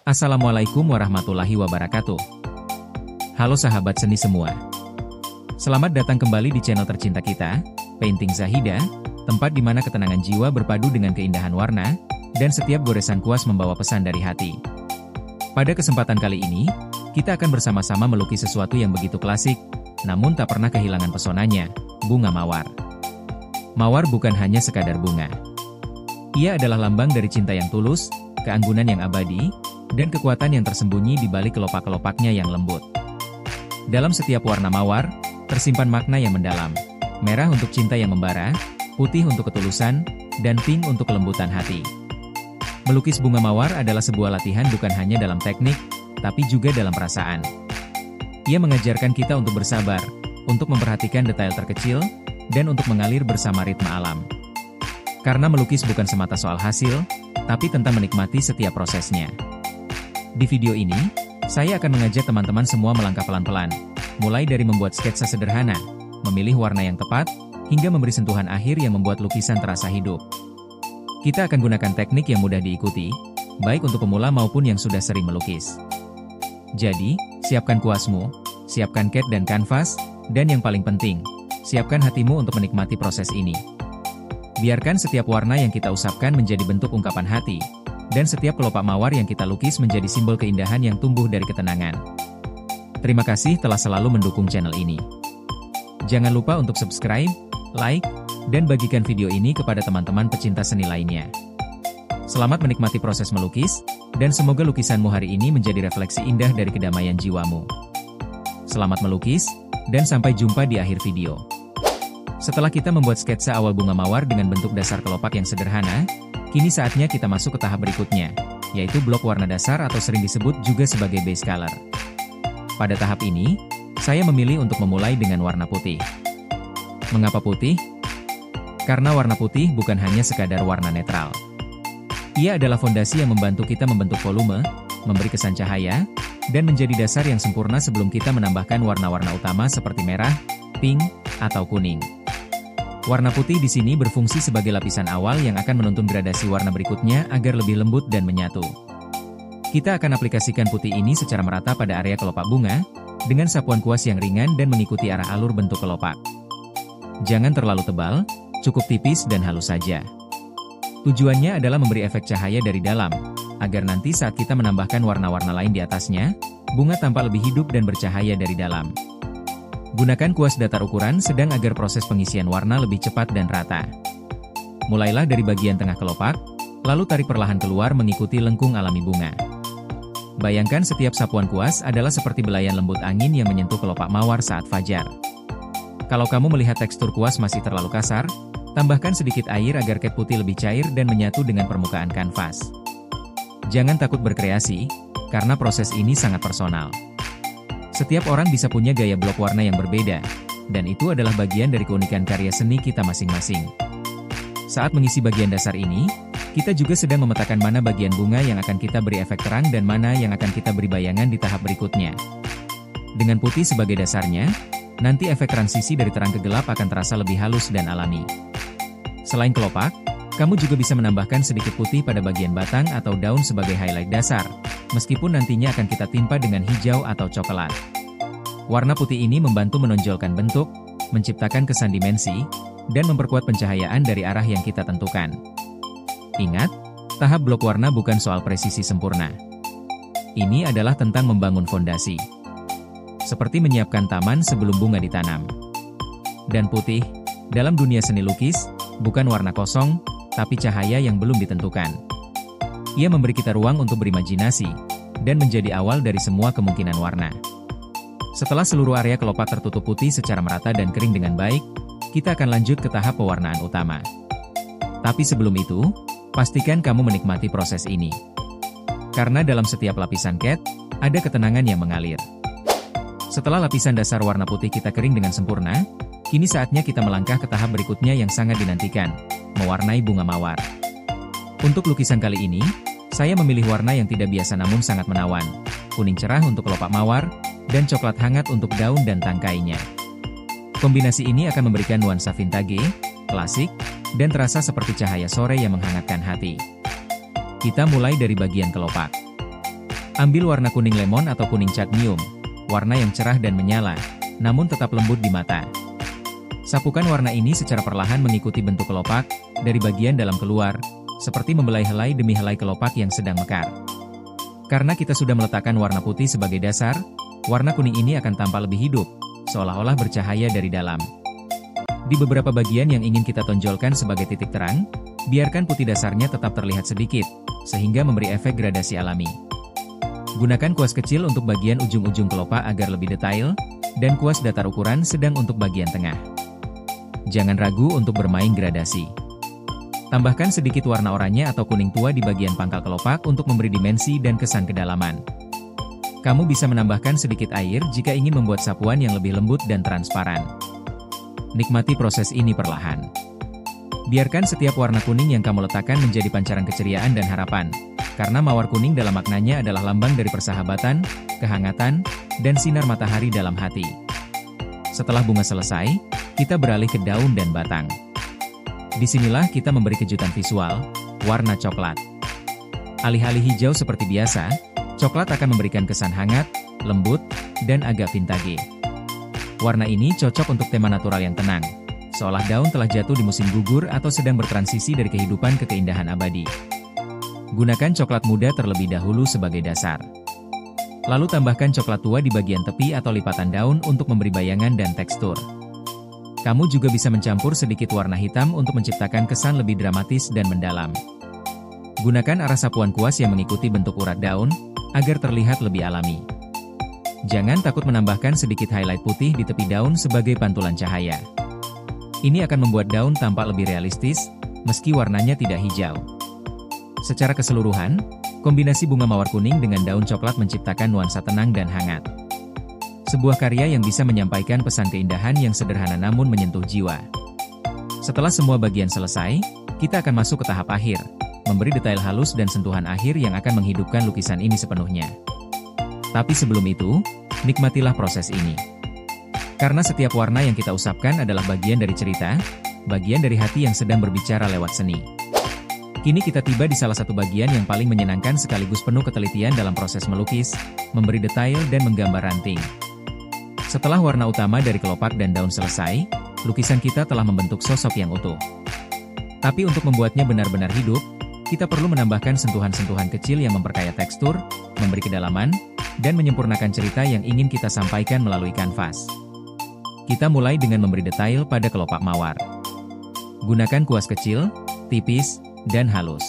Assalamualaikum warahmatullahi wabarakatuh. Halo sahabat seni semua. Selamat datang kembali di channel tercinta kita, Painting Zahida, tempat di mana ketenangan jiwa berpadu dengan keindahan warna, dan setiap goresan kuas membawa pesan dari hati. Pada kesempatan kali ini, kita akan bersama-sama melukis sesuatu yang begitu klasik, namun tak pernah kehilangan pesonanya, bunga mawar. Mawar bukan hanya sekadar bunga. Ia adalah lambang dari cinta yang tulus, keanggunan yang abadi, dan kekuatan yang tersembunyi di balik kelopak-kelopaknya yang lembut. Dalam setiap warna mawar, tersimpan makna yang mendalam. Merah untuk cinta yang membara, putih untuk ketulusan, dan pink untuk kelembutan hati. Melukis bunga mawar adalah sebuah latihan bukan hanya dalam teknik, tapi juga dalam perasaan. Ia mengajarkan kita untuk bersabar, untuk memperhatikan detail terkecil, dan untuk mengalir bersama ritme alam. Karena melukis bukan semata soal hasil, tapi tentang menikmati setiap prosesnya. Di video ini, saya akan mengajak teman-teman semua melangkah pelan-pelan, mulai dari membuat sketsa sederhana, memilih warna yang tepat, hingga memberi sentuhan akhir yang membuat lukisan terasa hidup. Kita akan gunakan teknik yang mudah diikuti, baik untuk pemula maupun yang sudah sering melukis. Jadi, siapkan kuasmu, siapkan cat dan kanvas, dan yang paling penting, siapkan hatimu untuk menikmati proses ini. Biarkan setiap warna yang kita usapkan menjadi bentuk ungkapan hati, dan setiap kelopak mawar yang kita lukis menjadi simbol keindahan yang tumbuh dari ketenangan. Terima kasih telah selalu mendukung channel ini. Jangan lupa untuk subscribe, like, dan bagikan video ini kepada teman-teman pecinta seni lainnya. Selamat menikmati proses melukis, dan semoga lukisanmu hari ini menjadi refleksi indah dari kedamaian jiwamu. Selamat melukis, dan sampai jumpa di akhir video. Setelah kita membuat sketsa awal bunga mawar dengan bentuk dasar kelopak yang sederhana, kini saatnya kita masuk ke tahap berikutnya, yaitu blok warna dasar atau sering disebut juga sebagai base color. Pada tahap ini, saya memilih untuk memulai dengan warna putih. Mengapa putih? Karena warna putih bukan hanya sekadar warna netral. Ia adalah fondasi yang membantu kita membentuk volume, memberi kesan cahaya, dan menjadi dasar yang sempurna sebelum kita menambahkan warna-warna utama seperti merah, pink, atau kuning. Warna putih di sini berfungsi sebagai lapisan awal yang akan menuntun gradasi warna berikutnya agar lebih lembut dan menyatu. Kita akan aplikasikan putih ini secara merata pada area kelopak bunga, dengan sapuan kuas yang ringan dan mengikuti arah alur bentuk kelopak. Jangan terlalu tebal, cukup tipis dan halus saja. Tujuannya adalah memberi efek cahaya dari dalam, agar nanti saat kita menambahkan warna-warna lain di atasnya, bunga tampak lebih hidup dan bercahaya dari dalam. Gunakan kuas datar ukuran sedang agar proses pengisian warna lebih cepat dan rata. Mulailah dari bagian tengah kelopak, lalu tarik perlahan keluar mengikuti lengkung alami bunga. Bayangkan setiap sapuan kuas adalah seperti belayan lembut angin yang menyentuh kelopak mawar saat fajar. Kalau kamu melihat tekstur kuas masih terlalu kasar, tambahkan sedikit air agar cat putih lebih cair dan menyatu dengan permukaan kanvas. Jangan takut berkreasi, karena proses ini sangat personal. Setiap orang bisa punya gaya blok warna yang berbeda, dan itu adalah bagian dari keunikan karya seni kita masing-masing. Saat mengisi bagian dasar ini, kita juga sedang memetakan mana bagian bunga yang akan kita beri efek terang dan mana yang akan kita beri bayangan di tahap berikutnya. Dengan putih sebagai dasarnya, nanti efek transisi dari terang ke gelap akan terasa lebih halus dan alami. Selain kelopak, kamu juga bisa menambahkan sedikit putih pada bagian batang atau daun sebagai highlight dasar, meskipun nantinya akan kita timpa dengan hijau atau coklat. Warna putih ini membantu menonjolkan bentuk, menciptakan kesan dimensi, dan memperkuat pencahayaan dari arah yang kita tentukan. Ingat, tahap blok warna bukan soal presisi sempurna. Ini adalah tentang membangun fondasi. Seperti menyiapkan taman sebelum bunga ditanam. Dan putih, dalam dunia seni lukis, bukan warna kosong, tapi cahaya yang belum ditentukan. Ia memberi kita ruang untuk berimajinasi, dan menjadi awal dari semua kemungkinan warna. Setelah seluruh area kelopak tertutup putih secara merata dan kering dengan baik, kita akan lanjut ke tahap pewarnaan utama. Tapi sebelum itu, pastikan kamu menikmati proses ini. Karena dalam setiap lapisan cat, ada ketenangan yang mengalir. Setelah lapisan dasar warna putih kita kering dengan sempurna, kini saatnya kita melangkah ke tahap berikutnya yang sangat dinantikan, mewarnai bunga mawar. Untuk lukisan kali ini, saya memilih warna yang tidak biasa namun sangat menawan, kuning cerah untuk kelopak mawar, dan coklat hangat untuk daun dan tangkainya. Kombinasi ini akan memberikan nuansa vintage, klasik, dan terasa seperti cahaya sore yang menghangatkan hati. Kita mulai dari bagian kelopak. Ambil warna kuning lemon atau kuning cadmium, warna yang cerah dan menyala, namun tetap lembut di mata. Sapukan warna ini secara perlahan mengikuti bentuk kelopak, dari bagian dalam keluar, seperti membelai helai demi helai kelopak yang sedang mekar. Karena kita sudah meletakkan warna putih sebagai dasar, warna kuning ini akan tampak lebih hidup, seolah-olah bercahaya dari dalam. Di beberapa bagian yang ingin kita tonjolkan sebagai titik terang, biarkan putih dasarnya tetap terlihat sedikit, sehingga memberi efek gradasi alami. Gunakan kuas kecil untuk bagian ujung-ujung kelopak agar lebih detail, dan kuas datar ukuran sedang untuk bagian tengah. Jangan ragu untuk bermain gradasi. Tambahkan sedikit warna oranye atau kuning tua di bagian pangkal kelopak untuk memberi dimensi dan kesan kedalaman. Kamu bisa menambahkan sedikit air jika ingin membuat sapuan yang lebih lembut dan transparan. Nikmati proses ini perlahan. Biarkan setiap warna kuning yang kamu letakkan menjadi pancaran keceriaan dan harapan, karena mawar kuning dalam maknanya adalah lambang dari persahabatan, kehangatan, dan sinar matahari dalam hati. Setelah bunga selesai, kita beralih ke daun dan batang. Disinilah kita memberi kejutan visual, warna coklat. Alih-alih hijau seperti biasa, coklat akan memberikan kesan hangat, lembut, dan agak vintage. Warna ini cocok untuk tema natural yang tenang, seolah daun telah jatuh di musim gugur atau sedang bertransisi dari kehidupan ke keindahan abadi. Gunakan coklat muda terlebih dahulu sebagai dasar. Lalu tambahkan coklat tua di bagian tepi atau lipatan daun untuk memberi bayangan dan tekstur. Kamu juga bisa mencampur sedikit warna hitam untuk menciptakan kesan lebih dramatis dan mendalam. Gunakan arah sapuan kuas yang mengikuti bentuk urat daun, agar terlihat lebih alami. Jangan takut menambahkan sedikit highlight putih di tepi daun sebagai pantulan cahaya. Ini akan membuat daun tampak lebih realistis, meski warnanya tidak hijau. Secara keseluruhan, kombinasi bunga mawar kuning dengan daun coklat menciptakan nuansa tenang dan hangat. Sebuah karya yang bisa menyampaikan pesan keindahan yang sederhana namun menyentuh jiwa. Setelah semua bagian selesai, kita akan masuk ke tahap akhir, memberi detail halus dan sentuhan akhir yang akan menghidupkan lukisan ini sepenuhnya. Tapi sebelum itu, nikmatilah proses ini. Karena setiap warna yang kita usapkan adalah bagian dari cerita, bagian dari hati yang sedang berbicara lewat seni. Kini kita tiba di salah satu bagian yang paling menyenangkan sekaligus penuh ketelitian dalam proses melukis, memberi detail dan menggambar ranting. Setelah warna utama dari kelopak dan daun selesai, lukisan kita telah membentuk sosok yang utuh. Tapi untuk membuatnya benar-benar hidup, kita perlu menambahkan sentuhan-sentuhan kecil yang memperkaya tekstur, memberi kedalaman, dan menyempurnakan cerita yang ingin kita sampaikan melalui kanvas. Kita mulai dengan memberi detail pada kelopak mawar. Gunakan kuas kecil, tipis, dan halus.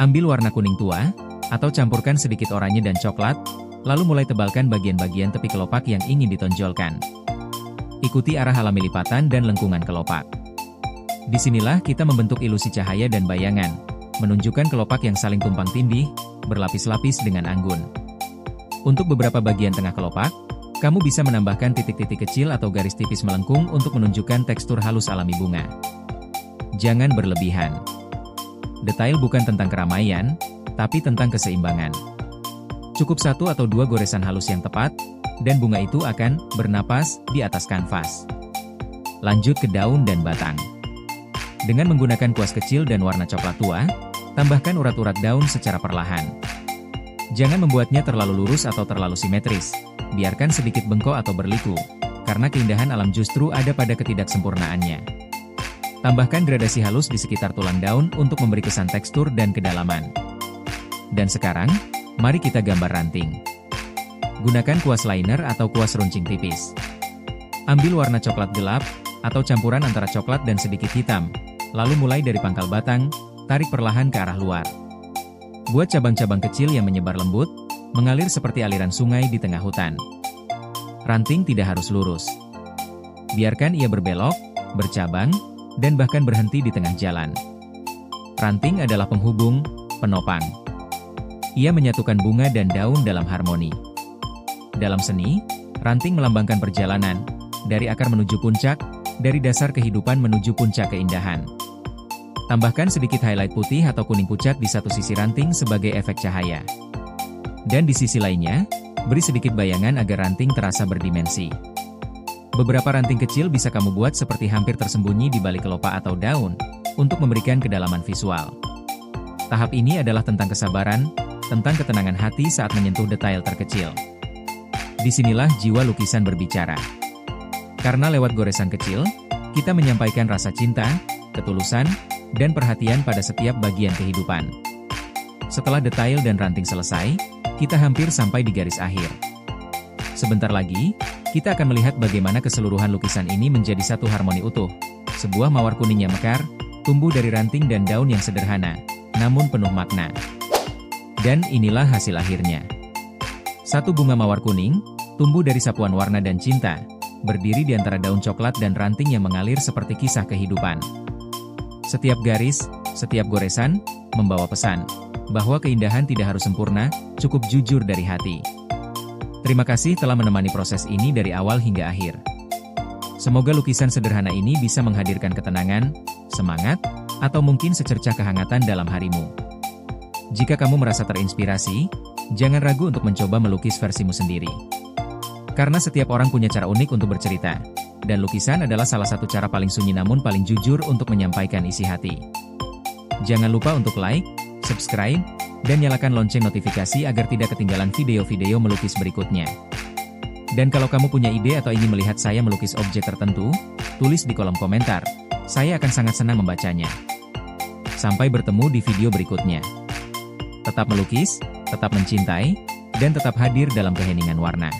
Ambil warna kuning tua, atau campurkan sedikit oranye dan coklat, lalu mulai tebalkan bagian-bagian tepi kelopak yang ingin ditonjolkan. Ikuti arah alami lipatan dan lengkungan kelopak. Disinilah kita membentuk ilusi cahaya dan bayangan, menunjukkan kelopak yang saling tumpang tindih, berlapis-lapis dengan anggun. Untuk beberapa bagian tengah kelopak, kamu bisa menambahkan titik-titik kecil atau garis tipis melengkung untuk menunjukkan tekstur halus alami bunga. Jangan berlebihan. Detail bukan tentang keramaian, tapi tentang keseimbangan. Cukup 1 atau 2 goresan halus yang tepat, dan bunga itu akan bernapas di atas kanvas. Lanjut ke daun dan batang. Dengan menggunakan kuas kecil dan warna coklat tua, tambahkan urat-urat daun secara perlahan. Jangan membuatnya terlalu lurus atau terlalu simetris, biarkan sedikit bengkok atau berliku, karena keindahan alam justru ada pada ketidaksempurnaannya. Tambahkan gradasi halus di sekitar tulang daun untuk memberi kesan tekstur dan kedalaman. Dan sekarang, mari kita gambar ranting. Gunakan kuas liner atau kuas runcing tipis. Ambil warna coklat gelap, atau campuran antara coklat dan sedikit hitam, lalu mulai dari pangkal batang, tarik perlahan ke arah luar. Buat cabang-cabang kecil yang menyebar lembut, mengalir seperti aliran sungai di tengah hutan. Ranting tidak harus lurus. Biarkan ia berbelok, bercabang, dan bahkan berhenti di tengah jalan. Ranting adalah penghubung, penopang. Ia menyatukan bunga dan daun dalam harmoni. Dalam seni, ranting melambangkan perjalanan, dari akar menuju puncak, dari dasar kehidupan menuju puncak keindahan. Tambahkan sedikit highlight putih atau kuning pucat di satu sisi ranting sebagai efek cahaya. Dan di sisi lainnya, beri sedikit bayangan agar ranting terasa berdimensi. Beberapa ranting kecil bisa kamu buat seperti hampir tersembunyi di balik kelopak atau daun, untuk memberikan kedalaman visual. Tahap ini adalah tentang kesabaran, tentang ketenangan hati saat menyentuh detail terkecil. Disinilah jiwa lukisan berbicara. Karena lewat goresan kecil, kita menyampaikan rasa cinta, ketulusan, dan perhatian pada setiap bagian kehidupan. Setelah detail dan ranting selesai, kita hampir sampai di garis akhir. Sebentar lagi, kita akan melihat bagaimana keseluruhan lukisan ini menjadi satu harmoni utuh. Sebuah mawar kuning yang mekar, tumbuh dari ranting dan daun yang sederhana, namun penuh makna. Dan inilah hasil akhirnya. Satu bunga mawar kuning, tumbuh dari sapuan warna dan cinta, berdiri di antara daun coklat dan ranting yang mengalir seperti kisah kehidupan. Setiap garis, setiap goresan, membawa pesan, bahwa keindahan tidak harus sempurna, cukup jujur dari hati. Terima kasih telah menemani proses ini dari awal hingga akhir. Semoga lukisan sederhana ini bisa menghadirkan ketenangan, semangat, atau mungkin secercah kehangatan dalam harimu. Jika kamu merasa terinspirasi, jangan ragu untuk mencoba melukis versimu sendiri. Karena setiap orang punya cara unik untuk bercerita, dan lukisan adalah salah satu cara paling sunyi namun paling jujur untuk menyampaikan isi hati. Jangan lupa untuk like, subscribe, dan nyalakan lonceng notifikasi agar tidak ketinggalan video-video melukis berikutnya. Dan kalau kamu punya ide atau ingin melihat saya melukis objek tertentu, tulis di kolom komentar. Saya akan sangat senang membacanya. Sampai bertemu di video berikutnya. Tetap melukis, tetap mencintai, dan tetap hadir dalam keheningan warna.